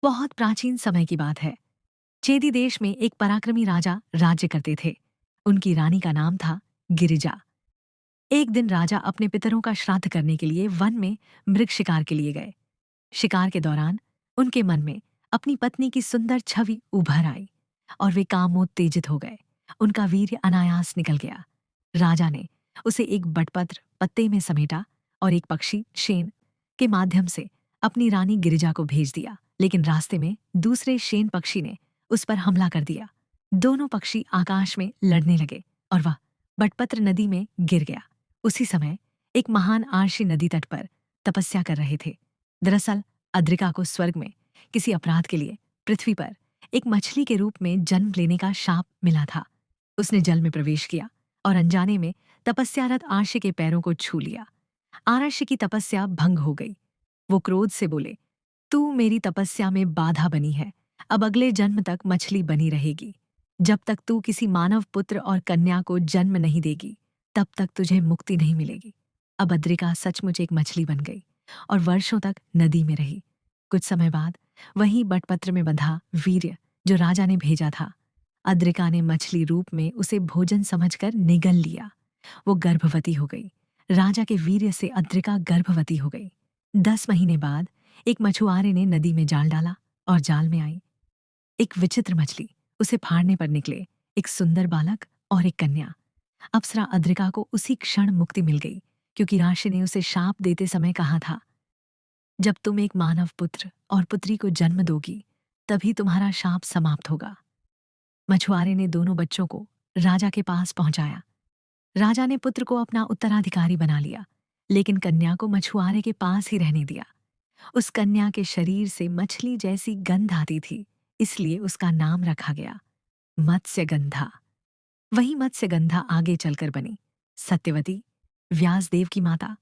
बहुत प्राचीन समय की बात है। चेदी देश में एक पराक्रमी राजा राज्य करते थे। उनकी रानी का नाम था गिरिजा। एक दिन राजा अपने पितरों का श्राद्ध करने के लिए वन में मृग शिकार के लिए गए। शिकार के दौरान उनके मन में अपनी पत्नी की सुंदर छवि उभर आई और वे कामोत्तेजित हो गए। उनका वीर्य अनायास निकल गया। राजा ने उसे एक बटपत्र पत्ते में समेटा और एक पक्षी शेन के माध्यम से अपनी रानी गिरिजा को भेज दिया। लेकिन रास्ते में दूसरे शेन पक्षी ने उस पर हमला कर दिया। दोनों पक्षी आकाश में लड़ने लगे और वह बटपत्र नदी में गिर गया। उसी समय एक महान आर्षी नदी तट पर तपस्या कर रहे थे। दरअसल अद्रिका को स्वर्ग में किसी अपराध के लिए पृथ्वी पर एक मछली के रूप में जन्म लेने का शाप मिला था। उसने जल में प्रवेश किया और अनजाने में तपस्यारत आर्षी के पैरों को छू लिया। आर्षी की तपस्या भंग हो गई। वो क्रोध से बोले, तू मेरी तपस्या में बाधा बनी है। अब अगले जन्म तक मछली बनी रहेगी। जब तक तू किसी मानव पुत्र और कन्या को जन्म नहीं देगी, तब तक तुझे मुक्ति नहीं मिलेगी। अब अद्रिका सचमुच एक मछली बन गई और वर्षों तक नदी में रही। कुछ समय बाद वहीं बटपत्र में बंधा वीर्य जो राजा ने भेजा था, अद्रिका ने मछली रूप में उसे भोजन समझकर निगल लिया। वो गर्भवती हो गई। राजा के वीर्य से अद्रिका गर्भवती हो गई। 10 महीने बाद एक मछुआरे ने नदी में जाल डाला और जाल में आई एक विचित्र मछली। उसे फाड़ने पर निकले एक सुंदर बालक और एक कन्या। अप्सरा अद्रिका को उसी क्षण मुक्ति मिल गई, क्योंकि राशि ने उसे शाप देते समय कहा था, जब तुम एक मानव पुत्र और पुत्री को जन्म दोगी, तभी तुम्हारा शाप समाप्त होगा। मछुआरे ने दोनों बच्चों को राजा के पास पहुंचाया। राजा ने पुत्र को अपना उत्तराधिकारी बना लिया, लेकिन कन्या को मछुआरे के पास ही रहने दिया। उस कन्या के शरीर से मछली जैसी गंध आती थी, इसलिए उसका नाम रखा गया मत्स्यगंधा। वही मत्स्यगंधा आगे चलकर बनी सत्यवती, व्यासदेव की माता।